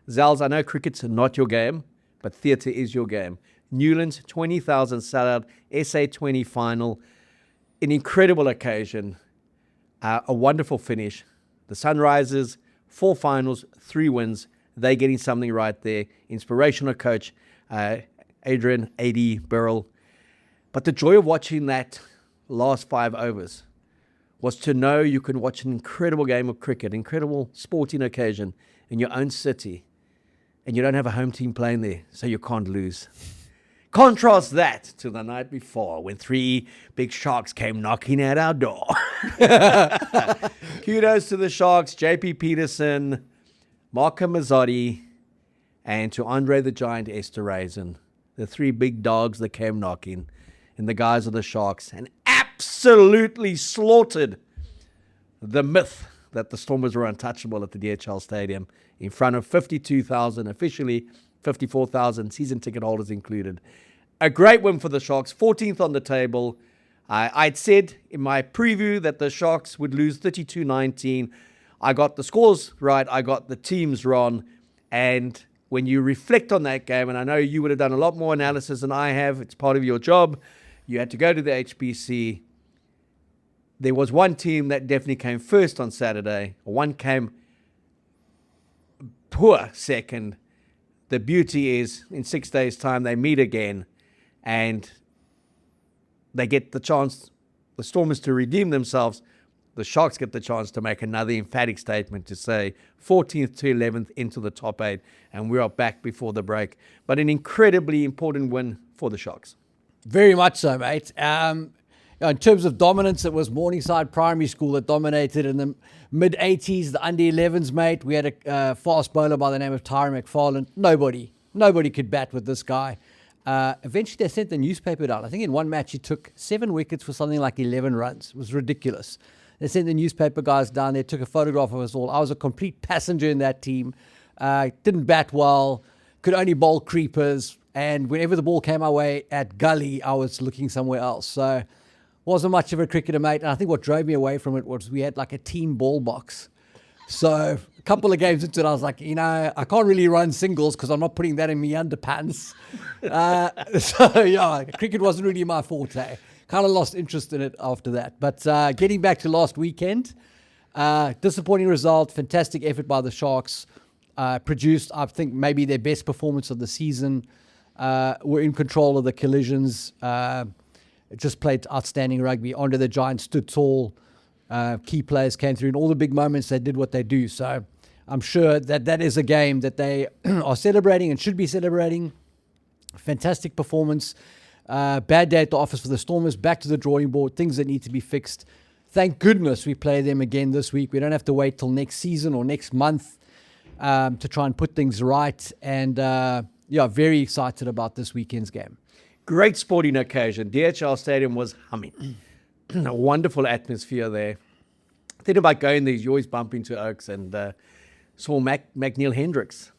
Zels, I know cricket's not your game, but theatre is your game. Newlands, 20,000 sellout, SA20 final, an incredible occasion, a wonderful finish. The Sunrisers, 4 finals, 3 wins. They're getting something right there. Inspirational coach, Adrian, AD, Burrell. But the joy of watching that last 5 overs was to know you can watch an incredible game of cricket, incredible sporting occasion in your own city, and you don't have a home team playing there, so you can't lose. Contrast that to the night before when 3 big Sharks came knocking at our door. Kudos to the Sharks, JP Peterson, Marco Mazzotti, and to Andre the Giant Esterhuizen, the 3 big dogs that came knocking in the guise of the Sharks and absolutely slaughtered the myth that the Stormers were untouchable at the DHL Stadium in front of 52,000, officially 54,000, season ticket holders included. A great win for the Sharks, 14th on the table. I'd said in my preview that the Sharks would lose 32-19. I got the scores right, I got the teams wrong, and when you reflect on that game, and I know you would have done a lot more analysis than I have, it's part of your job, you had to go to the HBC. There was one team that definitely came first on Saturday. One came poor second. The beauty is, in 6 days' time, they meet again and they get the chance, the Stormers, to redeem themselves. The Sharks get the chance to make another emphatic statement to say 14th to 11th into the top 8, and we are back before the break. But an incredibly important win for the Sharks. Very much so, mate. In terms of dominance, it was Morningside Primary School that dominated in the mid-80s, the under-11s, mate. We had a fast bowler by the name of Tyrone McFarland. Nobody could bat with this guy. Eventually, they sent the newspaper down. I think in one match, he took 7 wickets for something like 11 runs. It was ridiculous. They sent the newspaper guys down there, took a photograph of us all. I was a complete passenger in that team. Didn't bat well, could only bowl creepers. And whenever the ball came our way at gully, I was looking somewhere else. So wasn't much of a cricketer, mate. And I think what drove me away from it was we had like a team ball box. So a couple of games into it, I was like, I can't really run singles because I'm not putting that in my underpants. So, yeah, cricket wasn't really my forte. Kind of lost interest in it after that. But getting back to last weekend, disappointing result, fantastic effort by the Sharks. Produced, I think, maybe their best performance of the season. Were in control of the collisions. Just played outstanding rugby. Andre the Giant stood tall. Key players came through. In all the big moments, they did what they do. So I'm sure that is a game that they are celebrating and should be celebrating. Fantastic performance. Bad day at the office for the Stormers. Back to the drawing board. Things that need to be fixed. Thank goodness we play them again this week. We don't have to wait till next season or next month to try and put things right. And very excited about this weekend's game. Great sporting occasion. DHL Stadium was humming. A wonderful atmosphere there. Think about going there, you always bump into Oaks, and saw McNeil Hendricks.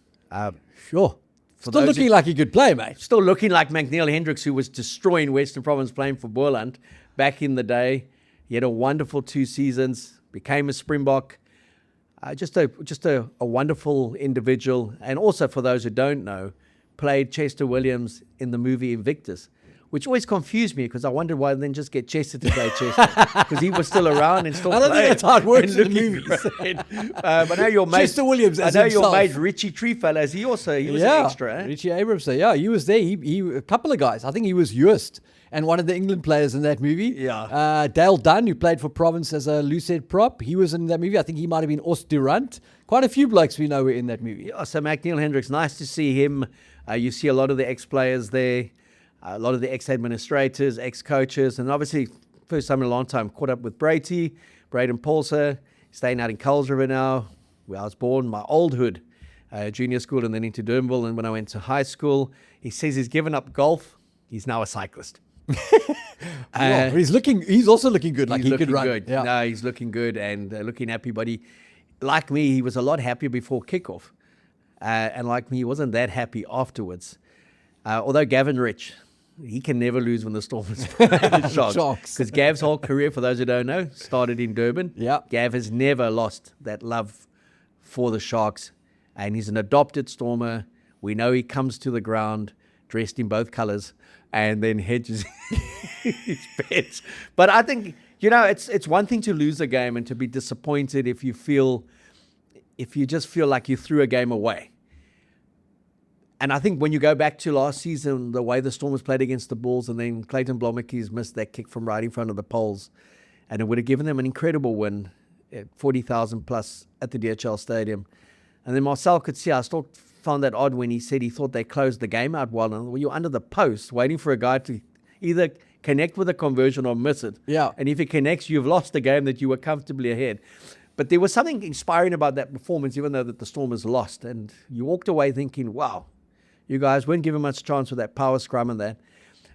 Sure. Still looking like he could play, mate. Still looking like McNeil Hendricks, who was destroying Western Province playing for Boland back in the day. He had a wonderful 2 seasons, became a Springbok. Just a wonderful individual. And also, for those who don't know, played Chester Williams in the movie Invictus, which always confused me because I wondered why they didn't just get Chester to play Chester, because he was still around and still playing. I don't think that's how it works in the movies. But I know your mate, Chester Williams as your mate Richie Treefellas, he was an extra. Richie Abrams, he was there. He a couple of guys. I think he was Yost and one of the England players in that movie. Yeah. Dale Dunn, who played for Province as a loosehead prop, he was in that movie. I think he might have been Oost Durant. Quite a few blokes we know were in that movie. Yeah, so McNeil Hendricks, nice to see him. You see a lot of the ex-players there, a lot of the ex-administrators, ex-coaches, and obviously, first time in a long time, caught up with Braden Paulser, staying out in Culls River now, where I was born, my old hood, junior school, and then into Durbanville. And when I went to high school, he says he's given up golf. He's now a cyclist. He's also looking good. Like he could run. Good. Yeah. No, he's looking good and looking happy. But like me, he was a lot happier before kickoff. And like me, he wasn't that happy afterwards. Although Gavin Rich, he can never lose when the Stormers play the Sharks. Because Gav's whole career, for those who don't know, started in Durban. Yeah. Gav has never lost that love for the Sharks. and he's an adopted Stormer. We know he comes to the ground dressed in both colors and then hedges his bets. But I think, it's one thing to lose a game and to be disappointed if you just feel like you threw a game away. And I think when you go back to last season, the way the Stormers played against the Bulls, and then Clayton Blommetjies missed that kick from right in front of the poles, and it would have given them an incredible win at 40,000 plus at the DHL Stadium. And then Marcel Coetzee, I still found that odd when he said he thought they closed the game out well. And you're under the post waiting for a guy to either connect with a conversion or miss it. Yeah. And if he connects, you've lost the game that you were comfortably ahead. But there was something inspiring about that performance, even though that the Stormers lost. And you walked away thinking, wow, you guys weren't given much chance with that power scrum and that.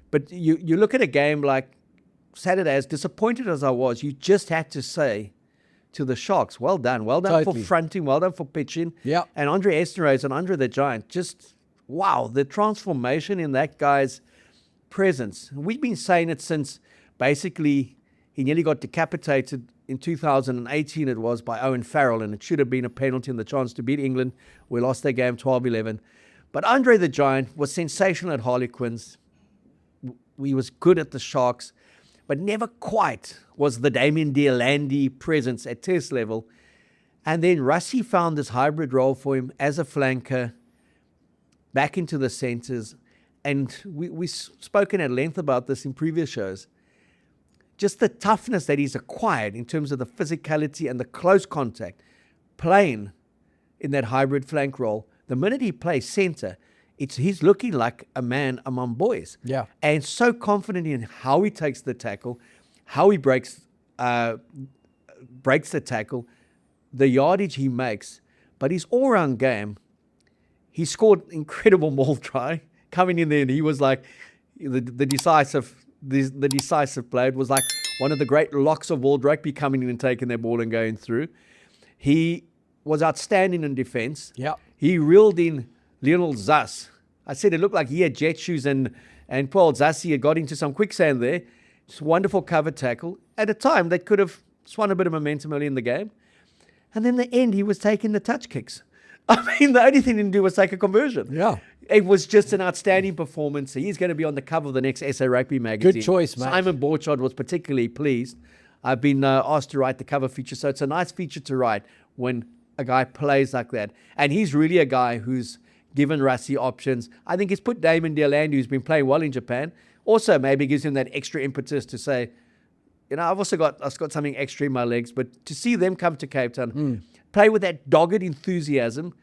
But you look at a game like Saturday, as disappointed as I was, you just had to say to the Sharks, well done Totally. for fronting, well done for pitching. Yeah. And Andre Esterhuizen and Andre the Giant, just, wow, the transformation in that guy's presence. We've been saying it since basically he nearly got decapitated in 2018, it was, by Owen Farrell, and it should have been a penalty and the chance to beat England. We lost that game 12-11. But Andre the Giant was sensational at Harlequins. He was good at the Sharks, but never quite was the Damien Deolandi presence at test level. And then Rassie found this hybrid role for him as a flanker, back into the centres. And we've spoken at length about this in previous shows. Just the toughness that he's acquired in terms of the physicality and the close contact, playing in that hybrid flank role. The minute he plays centre, he's looking like a man among boys. Yeah. And so confident in how he takes the tackle, how he breaks the tackle, the yardage he makes. But his all-round game, he scored incredible maul try coming in there, and he was like the decisive player. It was like one of the great locks of world rugby, coming in and taking their ball and going through. He was outstanding in defence. Yeah. He reeled in Lionel Zas. I said it looked like he had jet shoes, and Paul Zassi had got into some quicksand there. Just wonderful cover tackle. At a time that could have swung a bit of momentum early in the game. And then the end, he was taking the touch kicks. I mean, the only thing he didn't do was take a conversion. Yeah. It was just an outstanding performance. He's going to be on the cover of the next SA Rugby magazine. Good choice, mate. Simon Borchard was particularly pleased. I've been asked to write the cover feature, so it's a nice feature to write when a guy plays like that. And he's really a guy who's given Rassie options. I think he's put Damon Deolandi, who's been playing well in Japan, also maybe gives him that extra impetus to say, I've got something extra in my legs. But to see them come to Cape Town, play with that dogged enthusiasm,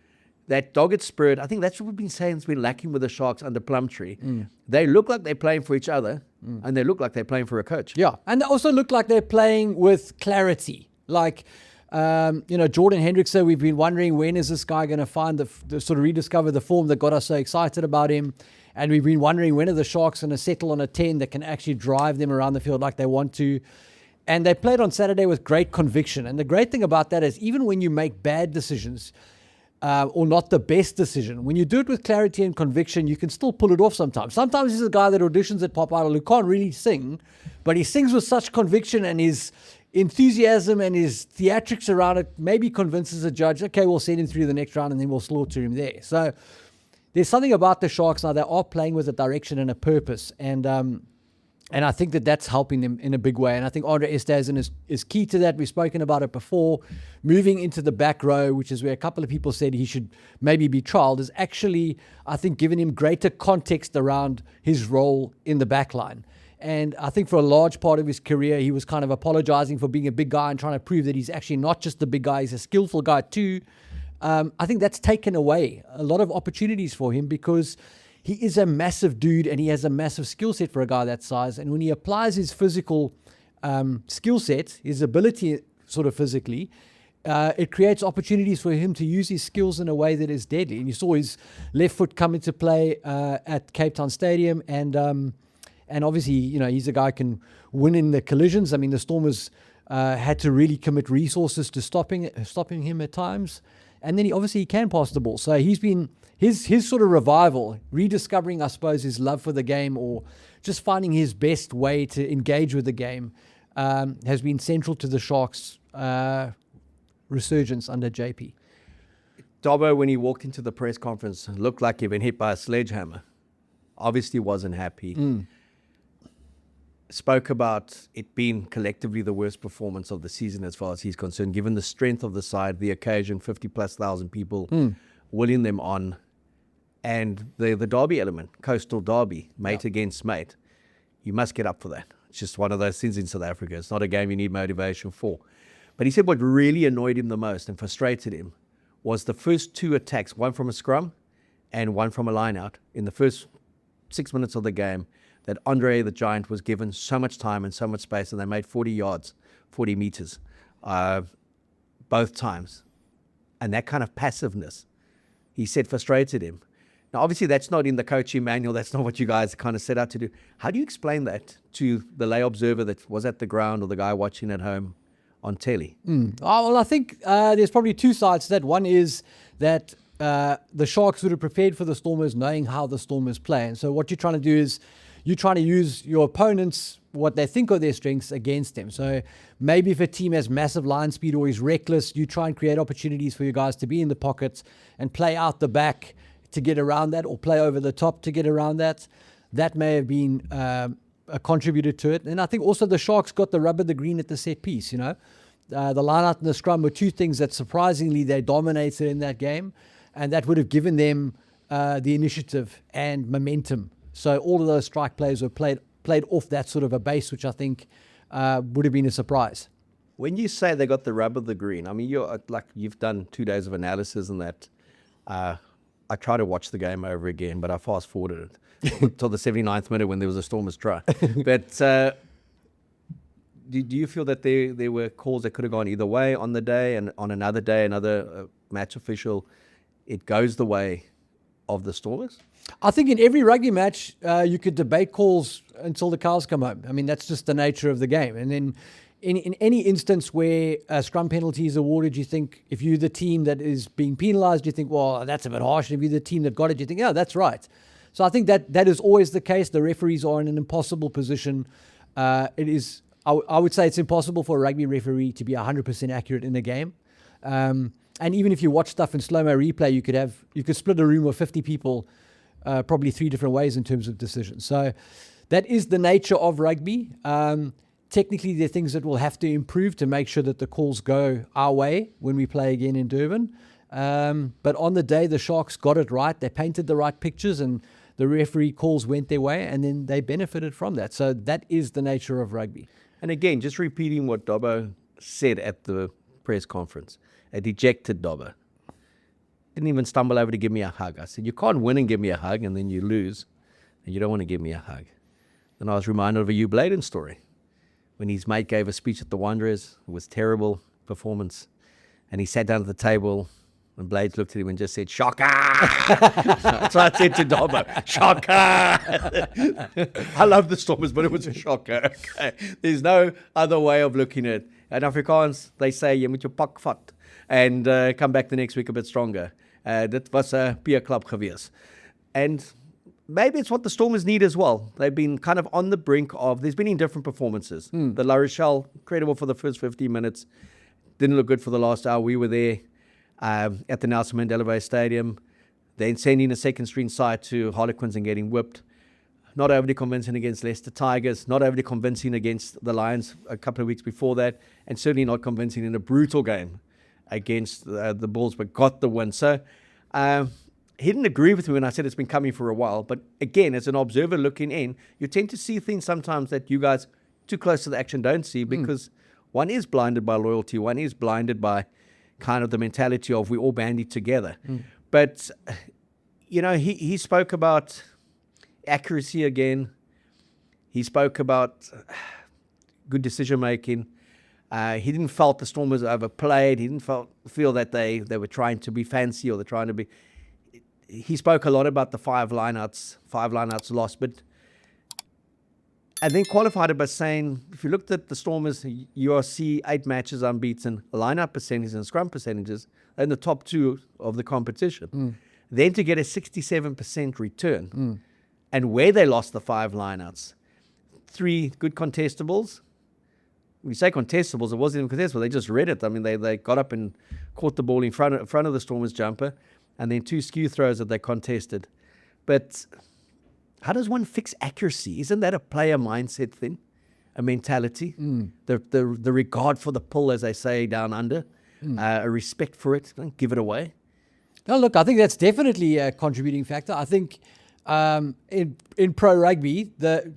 that dogged spirit, I think that's what we've been saying has been lacking with the Sharks under Plumtree. They look like they're playing for each other, and they look like they're playing for a coach. Yeah, and they also look like they're playing with clarity. Like, Jordan Hendrickson, we've been wondering, when is this guy going to find the sort of rediscover the form that got us so excited about him? And we've been wondering, when are the Sharks going to settle on a 10 that can actually drive them around the field like they want to? And they played on Saturday with great conviction. And the great thing about that is, even when you make bad decisions, or not the best decision, when you do it with clarity and conviction, you can still pull it off sometimes. Sometimes he's a guy that auditions at Pop Idol who can't really sing, but he sings with such conviction, and his enthusiasm and his theatrics around it maybe convinces a judge, okay, we'll send him through the next round and then we'll slaughter him there. So there's something about the Sharks now. They are playing with a direction and a purpose, and I think that that's helping them in a big way. And I think Andre Esterhuizen is key to that. We've spoken about it before. Moving into the back row, which is where a couple of people said he should maybe be trialled, is actually, I think, given him greater context around his role in the back line. And I think for a large part of his career, he was kind of apologizing for being a big guy and trying to prove that he's actually not just the big guy, he's a skillful guy too. I think that's taken away a lot of opportunities for him, because he is a massive dude and he has a massive skill set for a guy that size. And when he applies his physical skill set, his ability sort of physically, it creates opportunities for him to use his skills in a way that is deadly. And you saw his left foot come into play at Cape Town Stadium, and obviously, he's a guy who can win in the collisions. I mean, the Stormers had to really commit resources to stopping him at times. And then he can pass the ball. So he's been his sort of revival, rediscovering, I suppose, his love for the game, or just finding his best way to engage with the game, has been central to the Sharks' resurgence under JP. Dobbo, when he walked into the press conference, looked like he'd been hit by a sledgehammer. Obviously wasn't happy. Spoke about it being collectively the worst performance of the season as far as he's concerned, given the strength of the side, the occasion, 50,000+ people willing them on, and the derby element, coastal derby, mate against mate. You must get up for that. It's just one of those things in South Africa. It's not a game you need motivation for. But he said what really annoyed him the most and frustrated him was the first 2 attacks, one from a scrum and one from a line-out, in the first 6 minutes of the game, that Andre the Giant was given so much time and so much space, and they made 40 yards, 40 meters, both times. And that kind of passiveness, he said, frustrated him. Now, obviously, that's not in the coaching manual. That's not what you guys kind of set out to do. How do you explain that to the lay observer that was at the ground or the guy watching at home on telly? Well, I think there's probably 2 sides to that. One is that the Sharks would have prepared for the Stormers knowing how the Stormers play. And so what you're trying to do is you're trying to use your opponents, what they think are their strengths, against them. So maybe if a team has massive line speed or is reckless, you try and create opportunities for your guys to be in the pockets and play out the back to get around that, or play over the top to get around that. That may have been a contributor to it. And I think also the Sharks got the rub of the green at the set piece, you know. The line-out and the scrum were 2 things that surprisingly they dominated in that game, and that would have given them the initiative and momentum. So all of those strike plays were played off that sort of a base, which I think would have been a surprise. When you say they got the rub of the green, I mean, you've done 2 days of analysis and that. I tried to watch the game over again, but I fast-forwarded it till the 79th minute when there was a Stormers try. But do you feel that there were calls that could have gone either way on the day, and on another day, another match official, it goes the way of the Stormers? I think in every rugby match, you could debate calls until the cows come home. I mean, that's just the nature of the game. And then in any instance where a scrum penalty is awarded, you think, if you're the team that is being penalised, you think, well, that's a bit harsh. And if you're the team that got it, you think, yeah, that's right. So I think that is always the case. The referees are in an impossible position. It is, I would say it's impossible for a rugby referee to be 100% accurate in a game. And even if you watch stuff in slow-mo replay, you could split a room of 50 people probably 3 different ways in terms of decisions. So that is the nature of rugby. Technically, there are things that we'll have to improve to make sure that the calls go our way when we play again in Durban. But on the day, the Sharks got it right. They painted the right pictures and the referee calls went their way, and then they benefited from that. So that is the nature of rugby. And again, just repeating what Dobbo said at the press conference, a dejected Dobbo. Didn't even stumble over to give me a hug. I said, you can't win and give me a hug, and then you lose, and you don't want to give me a hug. Then I was reminded of a Hugh Bladen story, when his mate gave a speech at the Wanderers. It was terrible performance. And he sat down at the table, and Blades looked at him and just said, shocker! That's what I said to Dobbo, shocker! I love the Stormers, but it was a shocker. Okay. There's no other way of looking at it. In Afrikaans, they say, jy moet jou pak vat, and come back the next week a bit stronger. Dit was a peer club gewees. And maybe it's what the Stormers need as well. They've been kind of on the brink of, there's been indifferent performances. The La Rochelle, incredible for the first 15 minutes. Didn't look good for the last hour. We were there at the Nelson Mandela Bay Stadium. Then sending a second string side to Harlequins and getting whipped. Not overly convincing against Leicester Tigers. Not overly convincing against the Lions a couple of weeks before that. And certainly not convincing in a brutal game against the Bulls, but got the win. So he didn't agree with me when I said it's been coming for a while. But again, as an observer looking in, you tend to see things sometimes that you guys too close to the action don't see, because one is blinded by loyalty. One is blinded by kind of the mentality of we all bandied together. But, you know, he spoke about accuracy again. He spoke about good decision-making. He didn't felt the Stormers overplayed. He didn't feel that they were trying to be fancy, or they're trying to be... He spoke a lot about the five lineouts lost, but... And then qualified it by saying, if you looked at the Stormers, URC, 8 matches unbeaten, line-out percentages and scrum percentages, in the top 2 of the competition. Then to get a 67% return, and where they lost the 5 lineouts, 3 good contestables, we say contestables, it wasn't even contestable. They just read it. I mean, they got up and caught the ball in front of the Stormers jumper, and then 2 skew throws that they contested. But how does one fix accuracy? Isn't that a player mindset thing, a mentality? The regard for the pull, as they say down under, a respect for it. Don't give it away. No, look, I think that's definitely a contributing factor. I think in pro rugby,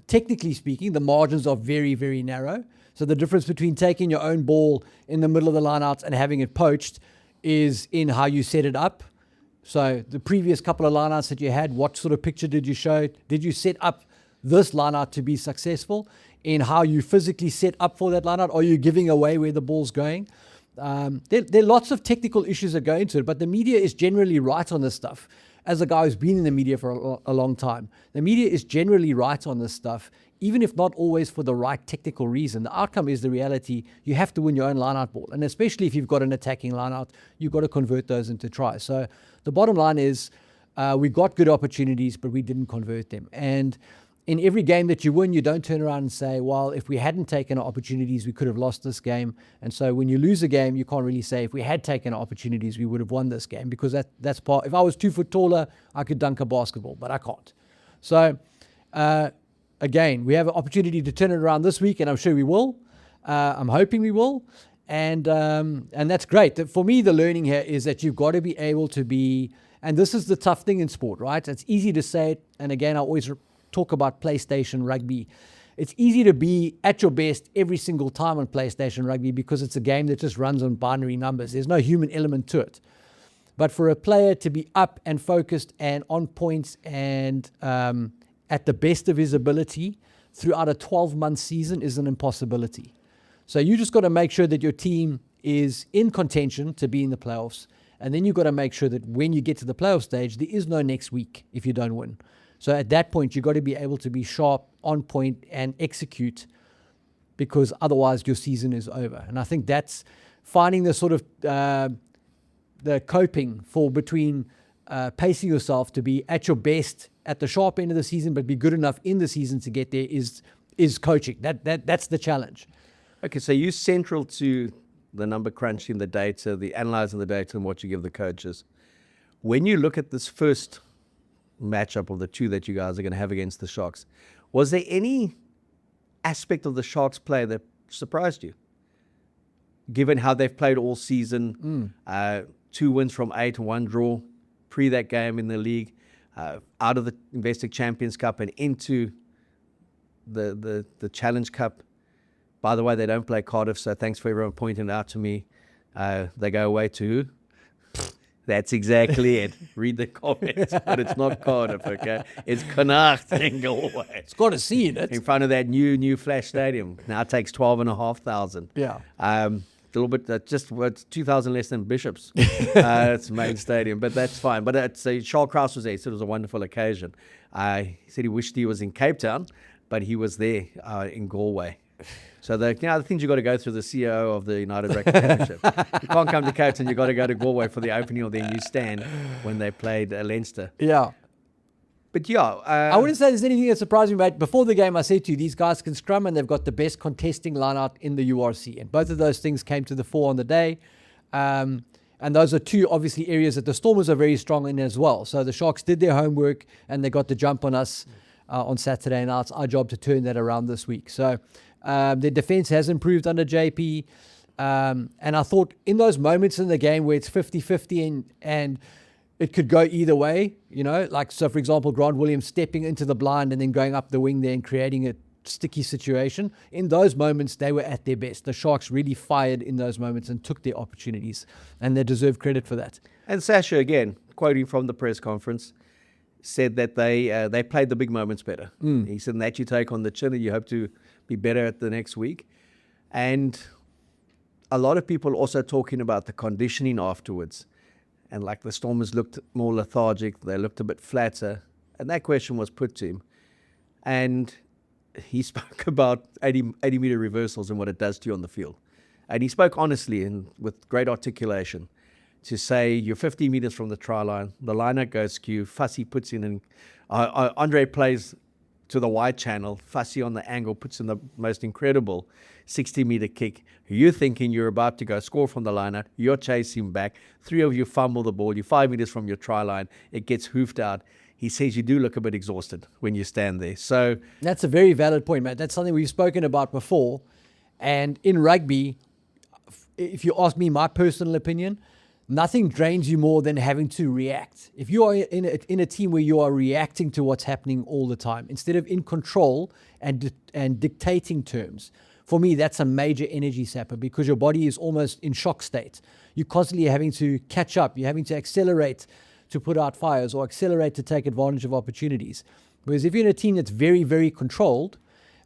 technically speaking, the margins are very, very narrow. So the difference between taking your own ball in the middle of the lineouts and having it poached is in how you set it up. So the previous couple of lineouts that you had, what sort of picture did you show? Did you set up this lineout to be successful in how you physically set up for that lineout? Are you giving away where the ball's going? There are lots of technical issues that go into it, but the media is generally right on this stuff. As a guy who's been in the media for a long time, the media is generally right on this stuff, even if not always for the right technical reason. The outcome is the reality. You have to win your own line-out ball. And especially if you've got an attacking line-out, you've got to convert those into tries. So the bottom line is we got good opportunities, but we didn't convert them. And in every game that you win, you don't turn around and say, well, if we hadn't taken our opportunities, we could have lost this game. And so when you lose a game, you can't really say, if we had taken our opportunities, we would have won this game, because that's part. If I was 2 foot taller, I could dunk a basketball, but I can't. So again, we have an opportunity to turn it around this week, and I'm sure we will. I'm hoping we will. And that's great. For me, the learning here is that you've got to be able to be, and this is the tough thing in sport, right? It's easy to say it. And again, I always talk about PlayStation rugby. It's easy to be at your best every single time on PlayStation rugby because it's a game that just runs on binary numbers. There's no human element to it. But for a player to be up and focused and on points and at the best of his ability throughout a 12-month season is an impossibility. So you just got to make sure that your team is in contention to be in the playoffs. And then you've got to make sure that when you get to the playoff stage, there is no next week if you don't win. So at that point, you've got to be able to be sharp, on point, and execute, because otherwise your season is over. And I think that's finding the sort of the coping for between pacing yourself to be at your best at the sharp end of the season, but be good enough in the season to get there is coaching. That's the challenge. Okay, so you're central to the number crunching, the data, the analyzing the data, and what you give the coaches. When you look at this first matchup of the 2 that you guys are going to have against the Sharks, was there any aspect of the Sharks play that surprised you, given how they've played all season? 2 wins from 8, 1 draw pre that game in the league, out of the Investec Champions Cup and into the Challenge Cup. By the way, they don't play Cardiff, so thanks for everyone pointing it out to me. They go away to who? That's exactly it. Read the comments, but it's not Cardiff, okay? It's Connacht in Galway. It's got a C in it. In front of that new Flash Stadium. Now it takes 12,500. Yeah. A little bit, it's 2,000 less than Bishop's. It's main stadium, but that's fine. But Charles Kraus was there, so it was a wonderful occasion. He said he wished he was in Cape Town, but he was there in Galway. So the things you got to go through, the CEO of the United Rugby Championship. You can't come to Cape Town, you got to go to Galway for the opening of their new stand when they played Leinster. Yeah. But yeah. I wouldn't say there's anything that surprised me, mate. Before the game, I said to you, these guys can scrum and they've got the best contesting line-out in the URC. And both of those things came to the fore on the day. And those are 2, obviously, areas that the Stormers are very strong in as well. So the Sharks did their homework and they got the jump on us on Saturday. And now it's our job to turn that around this week. So their defense has improved under JP. And I thought in those moments in the game where it's 50-50 and it could go either way, so for example, Grant Williams stepping into the blind and then going up the wing there and creating a sticky situation. In those moments, they were at their best. The Sharks really fired in those moments and took their opportunities, and they deserve credit for that. And Sasha, again, quoting from the press conference, said that they played the big moments better. He said that you take on the chin and you hope to be better at the next week. And a lot of people also talking about the conditioning afterwards. And like the Stormers looked more lethargic, they looked a bit flatter. And that question was put to him. And he spoke about 80-meter reversals and what it does to you on the field. And he spoke honestly and with great articulation to say you're 50 meters from the try line, the liner goes skew, Fussy puts in, and Andre plays to the wide channel, fussy on the angle, puts in the most incredible 60-meter kick. You're thinking you're about to go score from the line out. You're chasing back. 3 of you fumble the ball. You're 5 meters from your try line. It gets hoofed out. He says you do look a bit exhausted when you stand there. So that's a very valid point, Matt. That's something we've spoken about before. And in rugby, if you ask me my personal opinion, nothing drains you more than having to react. If you are in a team where you are reacting to what's happening all the time, instead of in control and dictating terms, for me, that's a major energy sapper because your body is almost in shock state. You're constantly having to catch up. You're having to accelerate to put out fires or accelerate to take advantage of opportunities. Whereas if you're in a team that's very, very controlled,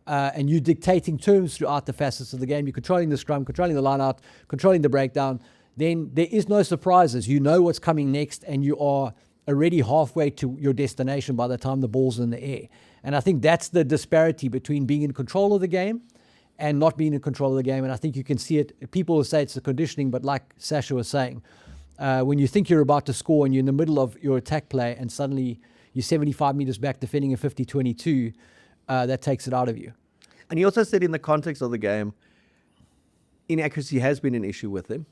and you're dictating terms throughout the facets of the game, you're controlling the scrum, controlling the line out, controlling the breakdown, then there is no surprises. You know what's coming next, and you are already halfway to your destination by the time the ball's in the air. And I think that's the disparity between being in control of the game and not being in control of the game. And I think you can see it. People will say it's the conditioning, but like Sasha was saying, when you think you're about to score and you're in the middle of your attack play and suddenly you're 75 meters back defending a 50-22, that takes it out of you. And he also said in the context of the game, inaccuracy has been an issue with him.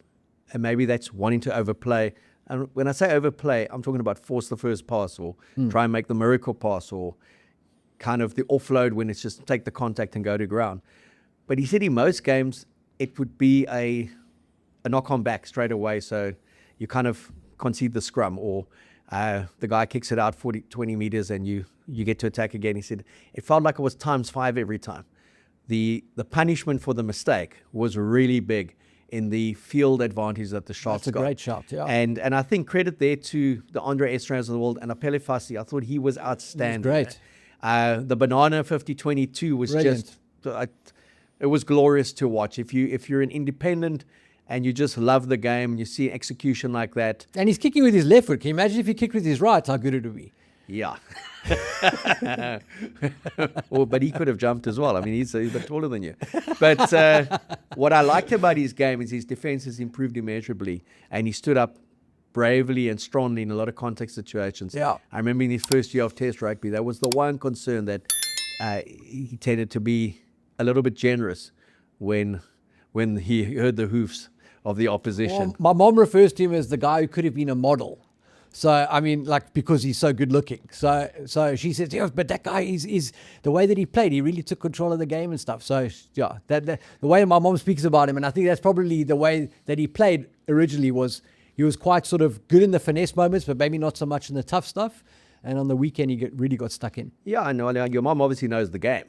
And maybe that's wanting to overplay. And when I say overplay, I'm talking about force the first pass or try and make the miracle pass or kind of the offload when it's just take the contact and go to ground. But he said in most games, it would be a knock-on back straight away. So you kind of concede the scrum or the guy kicks it out 20 meters and you get to attack again. He said it felt like it was times 5 every time. The punishment for the mistake was really big in the field advantage that the Sharks got. That's a great shot, yeah. And I think credit there to the Andre Esterhuizen of the world and Apele Fassi. I thought he was outstanding. He was great. The banana 50-22 was brilliant. It was glorious to watch. If you're an independent and you just love the game and you see execution like that. And he's kicking with his left foot. Can you imagine if he kicked with his right, how good it would be? Yeah. But he could have jumped as well. I mean, he's a bit taller than you. But what I liked about his game is his defense has improved immeasurably. And he stood up bravely and strongly in a lot of contact situations. Yeah. I remember in his first year of Test rugby, that was the one concern that he tended to be a little bit generous when he heard the hoofs of the opposition. Well, my mom refers to him as the guy who could have been a model. So, I mean, like, because he's so good looking. So she says, yeah, but that guy is the way that he played, he really took control of the game and stuff. So, yeah, that the way my mom speaks about him, and I think that's probably the way that he played originally was he was quite sort of good in the finesse moments, but maybe not so much in the tough stuff. And on the weekend, he really got stuck in. Yeah, I know. Your mom obviously knows the game.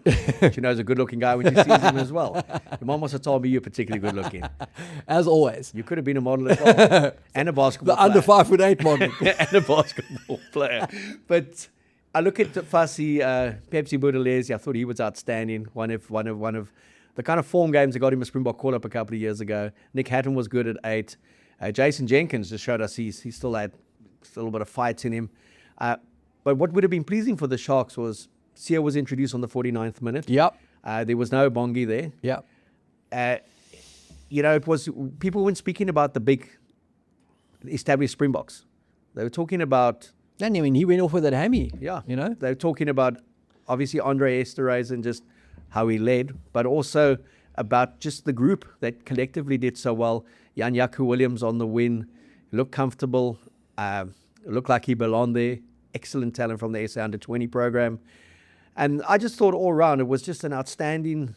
She knows a good-looking guy when she sees him as well. Your mom must have told me you're particularly good-looking. As always. You could have been a model as well. And a basketball player. The under 5'8" model. And a basketball player. But I look at Fassi, Pepsi Boudelezi. I thought he was outstanding. One of the kind of form games that got him a Springbok call-up a couple of years ago. Nick Hatton was good at 8. Jason Jenkins just showed us he still had a little bit of fight in him. But what would have been pleasing for the Sharks was Sia was introduced on the 49th minute. Yep. There was no Bongi there. Yep. It was people weren't speaking about the big established Springboks. They were talking about. And I mean, he went off with that hammy. Yeah. You know, they were talking about obviously Andre Esterhuizen, just how he led, but also about just the group that collectively did so well. Jan Jaco Williams on the win, looked comfortable, looked like he belonged there. Excellent talent from the SA Under-20 program. And I just thought all around it was just an outstanding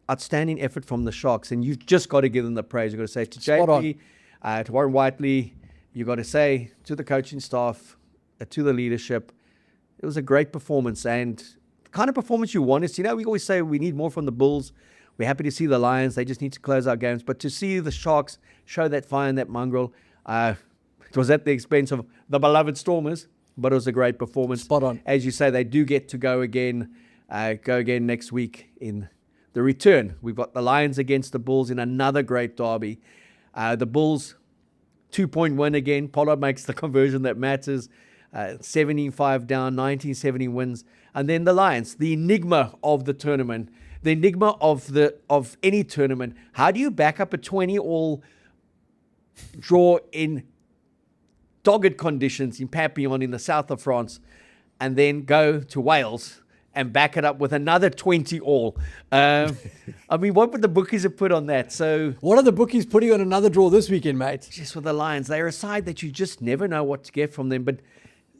effort from the Sharks. And you've just got to give them the praise. You've got to say to JP, to Warren Whiteley, you've got to say to the coaching staff, to the leadership, it was a great performance. And the kind of performance you want to see. We always say we need more from the Bulls. We're happy to see the Lions. They just need to close out games. But to see the Sharks show that fire and that mongrel, it was at the expense of the beloved Stormers. But it was a great performance. Spot on. As you say, they do get to go again next week in the return. We've got the Lions against the Bulls in another great derby. The Bulls, 2-point win again. Pollard makes the conversion that matters. 17-5 down, 19-70 wins. And then the Lions, the enigma of the tournament, the enigma of any tournament. How do you back up a 20-all draw in dogged conditions in Papillon in the south of France and then go to Wales and back it up with another 20 all. I mean, what would the bookies have put on that? So What are the bookies putting on another draw this weekend, mate? just with the Lions, they're a side that you just never know what to get from them, but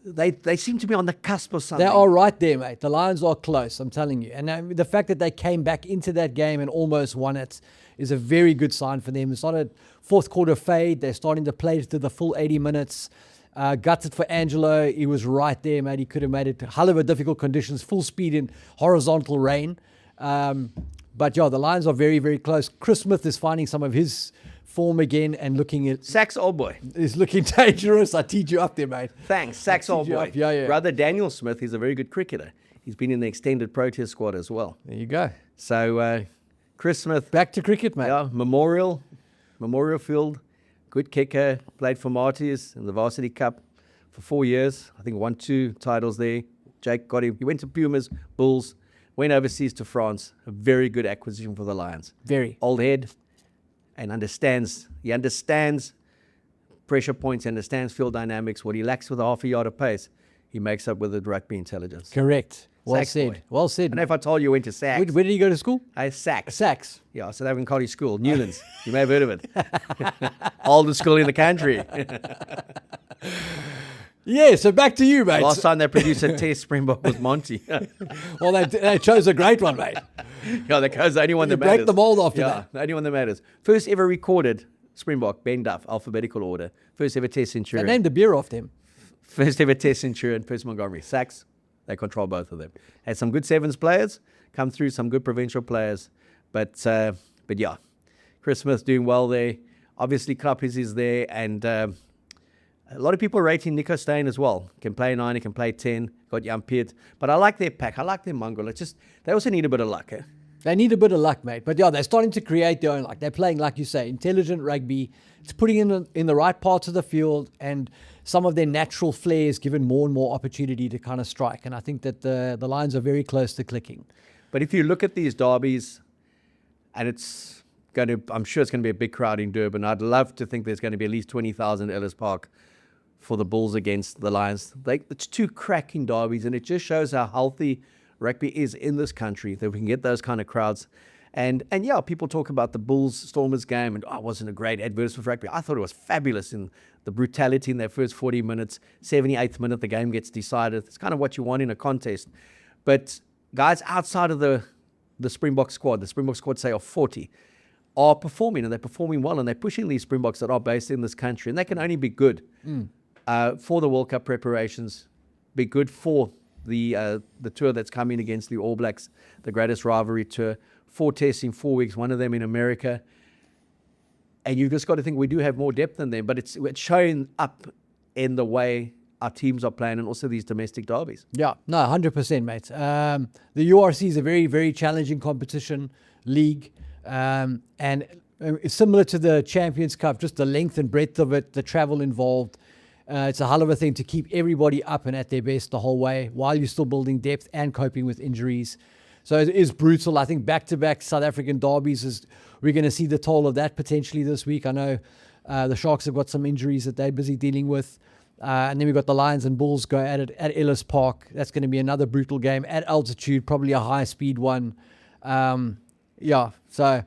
they seem to be on the cusp of something. They are right there, mate. The Lions are close, I'm telling you. And the fact that they came back into that game and almost won it is a very good sign for them. It's not a fourth quarter fade. They're starting to play to the full 80 minutes. Gutted for Angelo. He was right there, mate. He could have made it hell of a difficult conditions, full speed in horizontal rain. But yeah, the Lions are very, very close. Chris Smith is finding some of his form again and looking at Sax old boy. is looking dangerous. I teed you up there, mate. Thanks, Sax old you boy. up. Yeah. Brother Daniel Smith, he's a very good cricketer. He's been in the extended protest squad as well. There you go. So Chris Smith, Back to cricket, mate. yeah, Memorial Field, good kicker, played for Martyrs in the Varsity Cup for 4 years. I think won 2 titles there. Jake got him. He went to Pumas, Bulls, went overseas to France. A very good acquisition for the Lions. Very. Old head, and he understands pressure points, understands field dynamics. What he lacks with a half a yard of pace, he makes up with the rugby intelligence. Correct. Well Sax said. boy. Well I said. don't know if I told you went to Sax. Where did he go to school? Sax. Sax. Yeah, South African College School, Newlands. You may have heard of it. Oldest school in the country. Yeah, so back to you, mate. Last time they produced a test Springbok was Monty. Well, they chose a great one, mate. Yeah, that goes the only one You that break matters. the mold after Yeah, that. the only one that matters. First ever recorded Springbok, Ben Duff, alphabetical order. First ever test They centurion. named the beer after him. First ever test centurion, Percy Montgomery. Sacks, they control both of them. Had some good sevens players, come through, some good provincial players. But yeah, Chris Smith doing well there. Obviously, Kloppis is there, and a lot of people rating Nico Steyn as well. Can play 9, he can play 10, got Jan Piet. But I like their pack, I like their mongrel. It's just, they also need a bit of luck. They need a bit of luck, mate. But yeah, they're starting to create their own luck. They're playing, like you say, intelligent rugby. It's putting in the right parts of the field, and some of their natural flair is given more and more opportunity to kind of strike. And I think that the Lions are very close to clicking. But if you look at these derbies, and I'm sure it's going to be a big crowd in Durban. I'd love to think there's going to be at least 20,000 at Ellis Park for the Bulls against the Lions. It's 2 cracking derbies, and it just shows how healthy rugby is in this country, that we can get those kind of crowds. And yeah, people talk about the Bulls Stormers game, and it wasn't a great advertisement for rugby. I thought it was fabulous in the brutality in their first 40 minutes. 78th minute, the game gets decided. It's kind of what you want in a contest. But guys outside of the Springbok squad say of 40, are performing, and they're performing well, and they're pushing these Springboks that are based in this country, and they can only be good for the World Cup preparations, be good for the tour that's coming against the All Blacks, the greatest rivalry tour. 4 tests in 4 weeks, one of them in America. And you've just got to think we do have more depth than them, but it's showing up in the way our teams are playing and also these domestic derbies. Yeah, no, 100%, mate. The URC is a very, very challenging competition league. And it's similar to the Champions Cup, just the length and breadth of it, the travel involved. It's a hell of a thing to keep everybody up and at their best the whole way while you're still building depth and coping with injuries. So it is brutal. I think back-to-back South African derbies, we're going to see the toll of that potentially this week. I know the Sharks have got some injuries that they're busy dealing with. And then we've got the Lions and Bulls go at it at Ellis Park. That's going to be another brutal game at altitude, probably a high-speed one. Yeah, so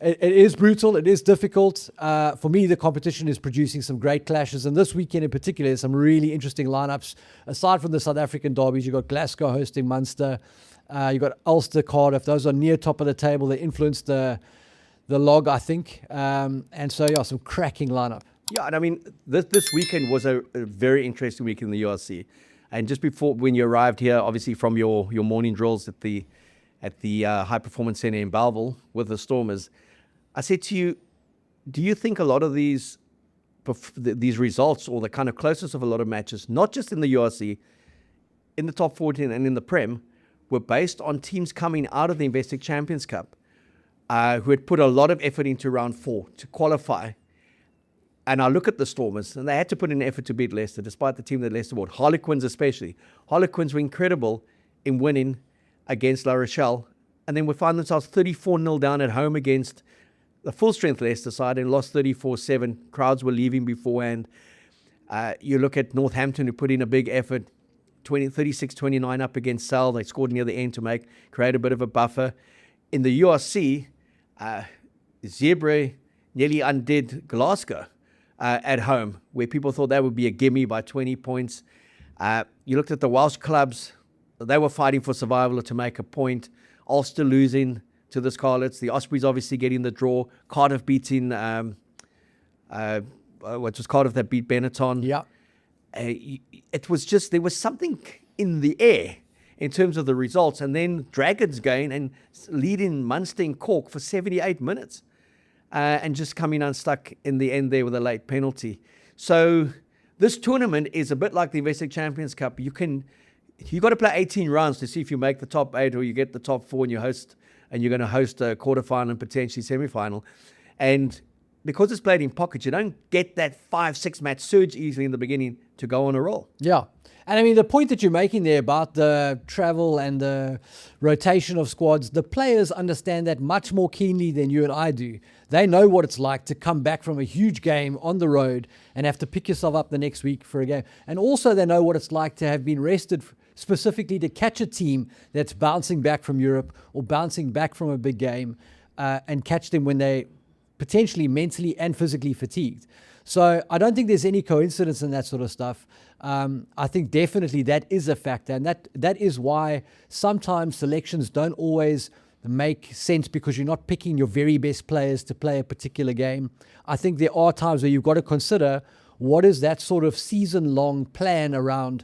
it is brutal. It is difficult. For me, the competition is producing some great clashes. And this weekend in particular, there's some really interesting lineups. Aside from the South African derbies, you've got Glasgow hosting Munster. You've got Ulster, Cardiff. Those are near top of the table. They influence the log, I think. And so, yeah, some cracking lineup. Yeah, and I mean, this weekend was a very interesting week in the URC. And just before, when you arrived here, obviously from your morning drills at the High Performance Center in Bellville with the Stormers, I said to you, do you think a lot of these results, or the kind of closeness of a lot of matches, not just in the URC, in the top 14 and in the Prem, were based on teams coming out of the Investec Champions Cup who had put a lot of effort into round 4 to qualify? And I look at the Stormers, and they had to put in effort to beat Leicester, despite the team that Leicester bought. Harlequins especially. Harlequins were incredible in winning against La Rochelle, and then we find themselves 34-0 down at home against the full-strength Leicester side and lost 34-7. Crowds were leaving beforehand. You look at Northampton, who put in a big effort. 36-29 up against Sal. They scored near the end to create a bit of a buffer. In the URC, Zebra nearly undid Glasgow at home, where people thought that would be a gimme by 20 points. You looked at the Welsh clubs. They were fighting for survival to make a point. Ulster losing to the Scarlets. The Ospreys obviously getting the draw. Cardiff beating, Cardiff that beat Benetton. Yeah. It was just, there was something in the air in terms of the results. And then Dragons going and leading Munster and Cork for 78 minutes. And just coming unstuck in the end there with a late penalty. So this tournament is a bit like the Investec Champions Cup. You got to play 18 rounds to see if you make the top 8 or you get the top 4 and you're going to host a quarterfinal and potentially semi-final. And because it's played in pockets, you don't get that 5-6 match surge easily in the beginning to go on a roll. Yeah. And I mean, the point that you're making there about the travel and the rotation of squads, the players understand that much more keenly than you and I do. They know what it's like to come back from a huge game on the road and have to pick yourself up the next week for a game. And also they know what it's like to have been rested specifically to catch a team that's bouncing back from Europe or bouncing back from a big game and catch them when they potentially mentally and physically fatigued. So I don't think there's any coincidence in that sort of stuff. I think definitely that is a factor, and that is why sometimes selections don't always make sense because you're not picking your very best players to play a particular game. I think there are times where you've got to consider what is that sort of season-long plan around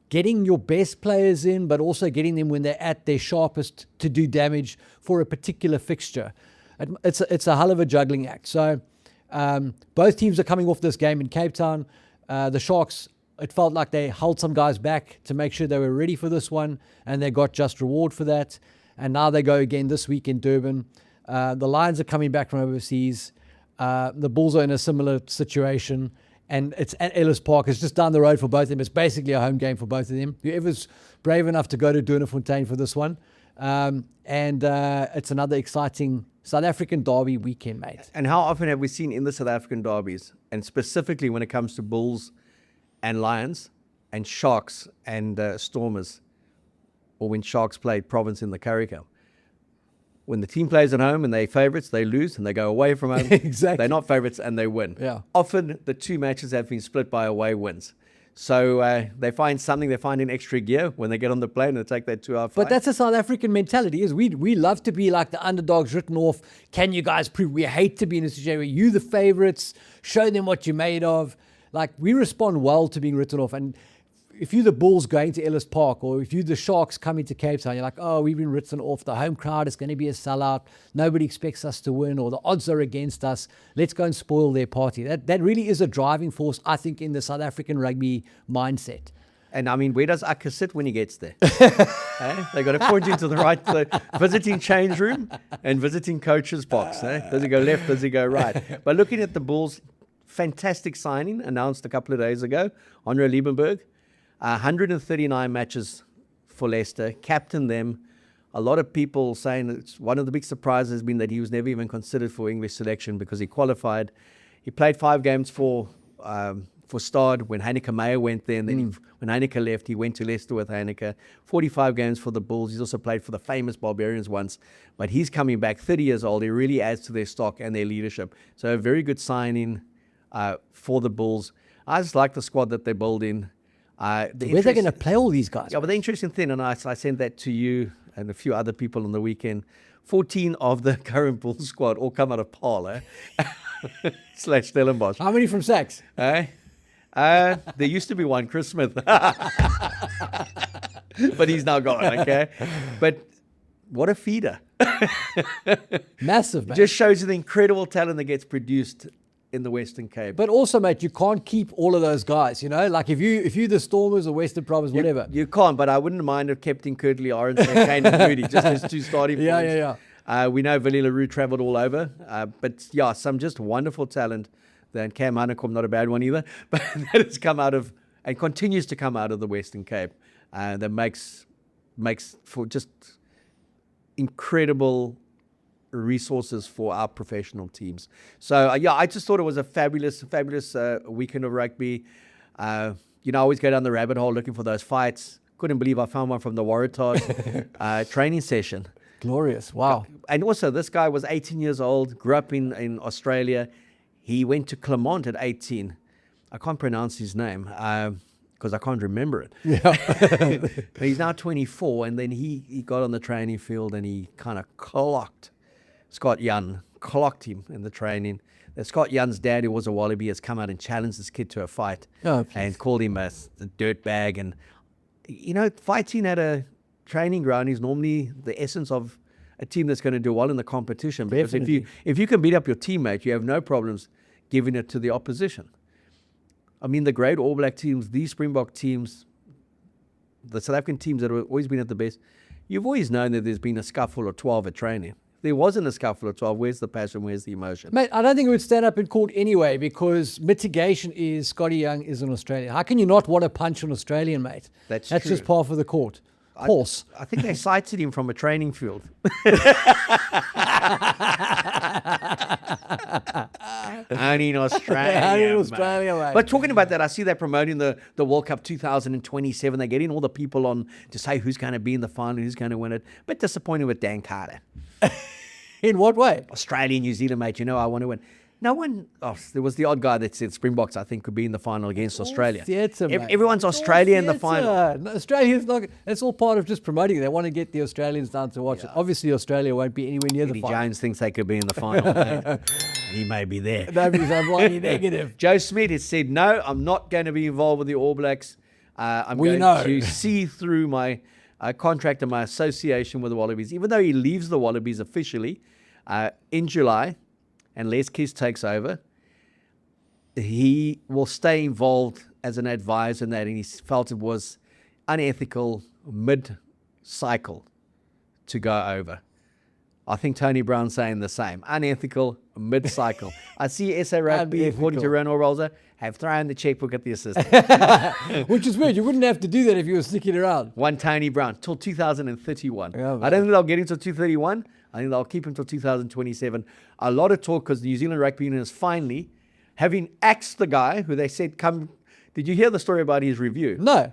getting your best players in, but also getting them when they're at their sharpest to do damage for a particular fixture. It's a hell of a juggling act. So both teams are coming off this game in Cape Town. The Sharks, it felt like they held some guys back to make sure they were ready for this one, and they got just reward for that. And now they go again this week in Durban. The Lions are coming back from overseas. The Bulls are in a similar situation. And it's at Ellis Park. It's just down the road for both of them. It's basically a home game for both of them. Whoever's brave enough to go to Doornfontein for this one. And it's another exciting South African derby weekend, mate. And how often have we seen in the South African derbies, and specifically when it comes to Bulls and Lions and Sharks and Stormers, or when Sharks played Province in the Currie Cup, when the team plays at home and they're favourites, they lose, and they go away from home. Exactly. They're not favourites and they win. Yeah. Often the two matches have been split by away wins. So they find something, they find in extra gear when they get on the plane and take that 2-hour flight. But that's a South African mentality. Is we love to be like the underdogs written off. Can you guys prove? We hate to be in a situation where you the favourites, show them what you're made of. Like, we respond well to being written off. And if you're the Bulls going to Ellis Park, or if you're the Sharks coming to Cape Town, you're like, oh, we've been written off. The home crowd is going to be a sellout. Nobody expects us to win, or the odds are against us. Let's go and spoil their party. That really is a driving force, I think, in the South African rugby mindset. And I mean, where does Akka sit when he gets there? They got to point you to the right, visiting change room and visiting coach's box. Does he go left? Does he go right? But looking at the Bulls, fantastic signing announced a couple of days ago. Andre Liebenberg. 139 matches for Leicester, captained them. A lot of people saying it's one of the big surprises has been that he was never even considered for English selection because he qualified. He played 5 games for Stade when Heineke Meyer went there, and then when Heineke left, he went to Leicester with Heineke. 45 games for the Bulls. He's also played for the famous Barbarians once, but he's coming back, 30 years old. He really adds to their stock and their leadership. So a very good signing for the Bulls. I just like the squad that they're building. Where are they going to play all these guys? Yeah, but the interesting thing, and I sent that to you and a few other people on the weekend, 14 of the current Bulls squad all come out of Paarl, / Stellenbosch. How many from Sachs? There used to be one, Chris Smith. But he's now gone, okay? But what a feeder. Massive, man. Just shows you the incredible talent that gets produced in the Western Cape. But also, mate, you can't keep all of those guys, you know? Like, if you the Stormers or Western Province, whatever. You can't, but I wouldn't mind if Captain Kirtley, Orange, and Kane and Moody, just as 2 starting points. Yeah. We know Willie LaRue travelled all over. But, yeah, some just wonderful talent. Then Cam Hanekom, not a bad one either, but that has come out of, and continues to come out of the Western Cape. That makes for just incredible resources for our professional teams. So I just thought it was a fabulous weekend of rugby. I always go down the rabbit hole looking for those fights. couldn't believe I found one from the Waratahs training session. Glorious. Wow. And also, this guy was 18 years old, grew up in Australia. He went to Clermont at 18. I can't pronounce his name because I can't remember it. Yeah. But he's now 24, and then he got on the training field and he kind of clocked Scott Young, clocked him in the training. Scott Young's dad, who was a Wallaby, has come out and challenged this kid to a fight and called him a dirtbag. And, fighting at a training ground is normally the essence of a team that's going to do well in the competition. Because if you can beat up your teammate, you have no problems giving it to the opposition. I mean, the great All Black teams, these Springbok teams, the South African teams that have always been at the best, you've always known that there's been a scuffle or 12 at training. If there wasn't a scuffle or 12, where's the passion, where's the emotion? Mate, I don't think it would stand up in court anyway, because mitigation is Scotty Young is an Australian. How can you not want to punch an Australian, mate? That's true. Just par for the court. Horse. I think they cited him from a training field. Only in Australia. Only in Australia, mate. But talking about that, I see they're promoting the World Cup 2027. They're getting all the people on to say who's going to be in the final, who's going to win it. But disappointed with Dan Carter. In what way? Australia, New Zealand, mate. I want to win. No one. There was the odd guy that said Springboks, I think, could be in the final against Australia. Theatre, mate. Everyone's Australia in the final. No, Australia's not. It's all part of just promoting. They want to get the Australians down to watch it. Obviously, Australia won't be anywhere near the final. Jones thinks they could be in the final. Mate. He may be there. Nobody's bloody negative. Joe Smith has said, no, I'm not going to be involved with the All Blacks. I'm going to see through my contract and my association with the Wallabies, even though he leaves the Wallabies officially in July. And Les Kiss takes over, he will stay involved as an advisor in that, and he felt it was unethical mid-cycle to go over. I think Tony Brown's saying the same. Unethical mid-cycle. I see SA Rugby, according to Ronald Rolzer, have thrown the checkbook at the assistant. Which is weird. You wouldn't have to do that if you were sticking around. One Tony Brown, till 2031. Yeah, I don't think they'll get him till 2031. I think they'll keep him till 2027. A lot of talk because the New Zealand Rugby Union is finally, having axed the guy who they said come. Did you hear the story about his review? No.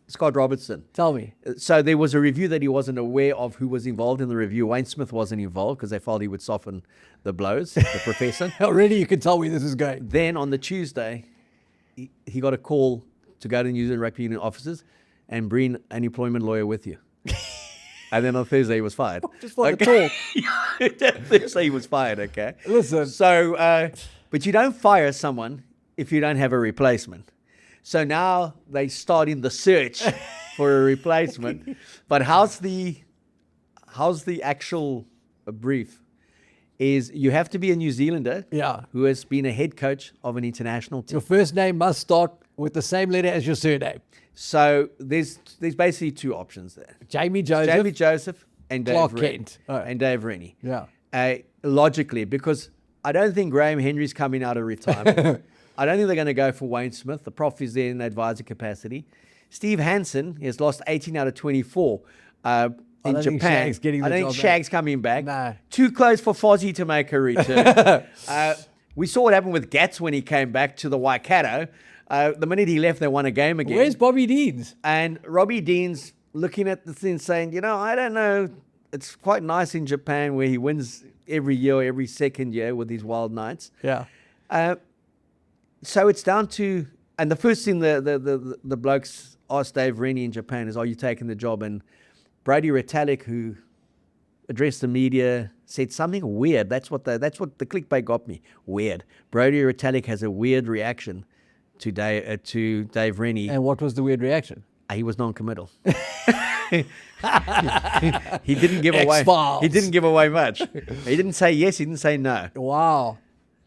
Scott Robertson. Tell me. So there was a review that he wasn't aware of who was involved in the review. Wayne Smith wasn't involved because they felt he would soften the blows, the professor. Already you can tell where this is going. Then on the Tuesday, he got a call to go to the New Zealand Rugby Union offices and bring an employment lawyer with you. And then on Thursday, he was fired. Just like a talk. Thursday, he was fired, okay? Listen. So, but you don't fire someone if you don't have a replacement. So now they're starting the search for a replacement. But how's the actual brief? Is you have to be a New Zealander who has been a head coach of an international team. Your first name must start with the same letter as your surname. So there's basically two options there. Jamie Joseph and Dave Clark Kent. And Dave Rennie. Yeah. Logically, because I don't think Graham Henry's coming out of retirement. I don't think they're going to go for Wayne Smith. The prof is there in advisor capacity. Steve Hansen has lost 18 out of 24 in Japan. I don't think Shag's coming back. No. Too close for Fozzie to make a return. We saw what happened with Gats when he came back to the Waikato. The minute he left, they won a game again. Where's Bobby Deans? And Robbie Deans looking at the thing saying, I don't know. It's quite nice in Japan where he wins every year, every second year with these wild nights. Yeah. So it's down to, and the first thing the blokes asked Dave Rennie in Japan is, are you taking the job? And Brody Retallick, who addressed the media, said something weird. That's what the clickbait got me. Weird. Brody Retallick has a weird reaction to Dave Rennie. And what was the weird reaction? He was non-committal. He didn't give away. X-Files. He didn't give away much. He didn't say yes. He didn't say no. Wow.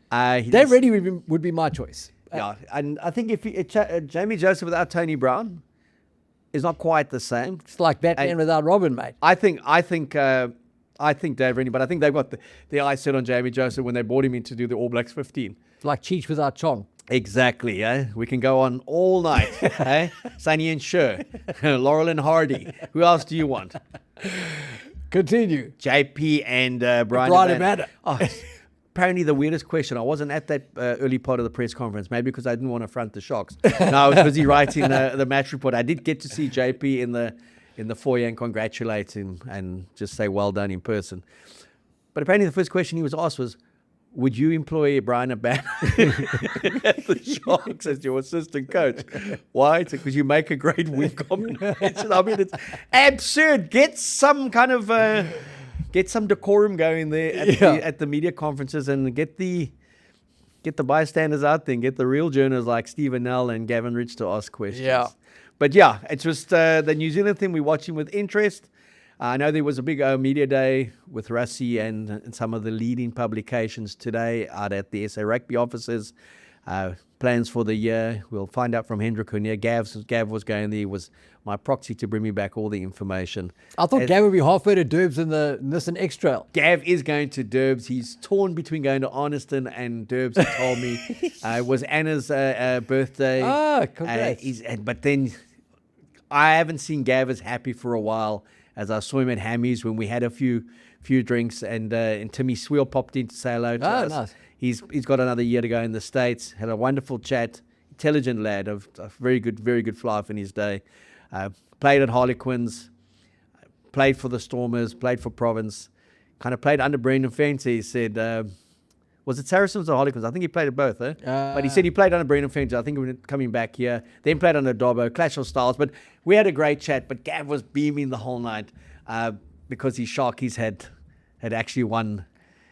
Dave Rennie would be my choice. Yeah, and I think if Jamie Joseph without Tony Brown is not quite the same. It's like Batman without Robin, mate. I think Dave Rennie, but I think they've got the eyes set on Jamie Joseph when they brought him in to do the All Blacks 15. It's like Cheech without Chong. Exactly, we can go on all night. Sonny and Sher, Laurel and Hardy. Who else do you want? Continue. JP and Brian Amanda. Oh, apparently the weirdest question. I wasn't at that early part of the press conference, maybe because I didn't want to front the Sharks. No, I was busy writing the match report. I did get to see JP in the foyer and congratulate him and just say well done in person. But apparently the first question he was asked was, would you employ Brian Abban at the Sharks as your assistant coach? Why? Because you make a great win combination. I mean, it's absurd. Get some kind of get some decorum going there at the media conferences, and get the bystanders out there and get the real journalists like Stephen Nell and Gavin Rich to ask questions. Yeah. But yeah, it's just the New Zealand thing we're watching with interest. I know there was a big media day with Rassie and some of the leading publications today out at the SA Rugby offices. Plans for the year. We'll find out from Hendrik O'Neill. Gav was going there. He was my proxy to bring me back all the information. I thought Gav would be halfway to Durbs in the Nissan X-Trail. Gav is going to Durbs. He's torn between going to Arniston and Durbs, he told me. It was Anna's birthday. Ah, congrats. But then I haven't seen Gav as happy for a while, as I saw him at Hammy's when we had a few drinks, and Timmy Sweel popped in to say hello to us. Nice. He's got another year to go in the States. Had a wonderful chat. Intelligent lad, a very good fly off in his day. Played at Harlequins, played for the Stormers, played for Province, kind of played under Brendan Fence. He said, was it Saracens or Harlequins? I think he played at both, but he said he played under Brendan Fence. I think when coming back here, then played under Dobbo, clash of styles. But we had a great chat. But Gav was beaming the whole night because his Sharkies had actually won.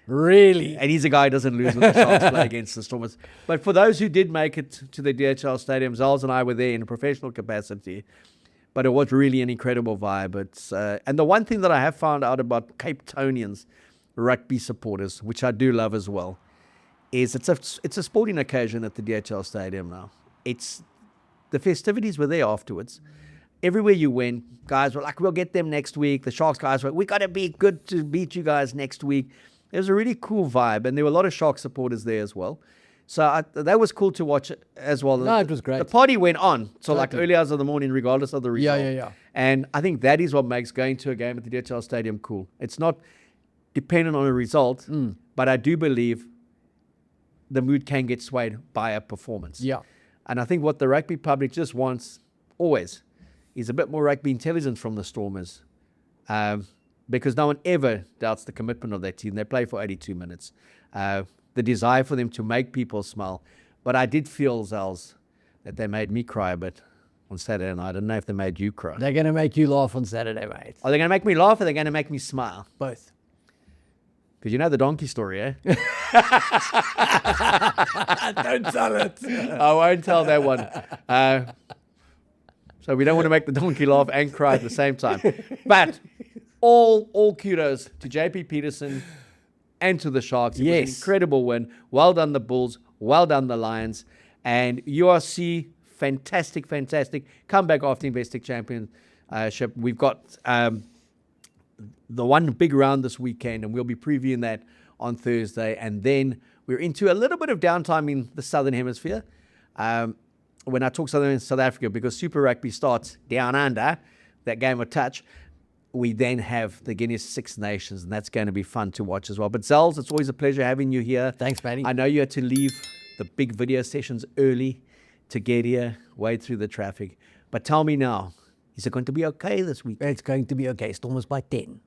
Really? And he's a guy who doesn't lose when the Sharks play against the Stormers. But for those who did make it to the DHL Stadium, Zels and I were there in a professional capacity. But it was really an incredible vibe. And the one thing that I have found out about Cape Townians rugby supporters, which I do love as well, is it's a sporting occasion at the DHL Stadium now. The festivities were there afterwards. Everywhere you went, guys were like, we'll get them next week. The Sharks guys were, we got to be good to beat you guys next week. It was a really cool vibe, and there were a lot of Sharks supporters there as well. So that was cool to watch as well. No, it was great. The party went on, so Totally. like early hours of the morning, regardless of the result. Yeah. And I think that is what makes going to a game at the DHL Stadium cool. It's not dependent on a result, but I do believe the mood can get swayed by a performance. Yeah. And I think what the rugby public just wants always is a bit more rugby intelligence from the Stormers, because no one ever doubts the commitment of that team. They play for 82 minutes. The desire for them to make people smile. But I did feel, Zels, that they made me cry a bit on Saturday night. I don't know if they made you cry. They're going to make you laugh on Saturday, mate. Are they going to make me laugh, or are they going to make me smile? Both. Because you know the donkey story, eh? Don't tell it. I won't tell that one. So we don't want to make the donkey laugh and cry at the same time. But all kudos to JP Peterson and to the Sharks. It was an incredible win. Well done the Bulls. Well done the Lions. And URC, fantastic. Comeback after Investec Championship. We've got the one big round this weekend, and we'll be previewing that on Thursday. And then we're into a little bit of downtime in the Southern Hemisphere. When I talk South Africa, because Super Rugby starts down under, that game of touch, we then have the Guinness Six Nations, and that's going to be fun to watch as well. But Zels, it's always a pleasure having you here. Thanks, Matty. I know you had to leave the big video sessions early to get here, wade through the traffic. But tell me now, is it going to be okay this week? It's going to be okay. Stormers by 10.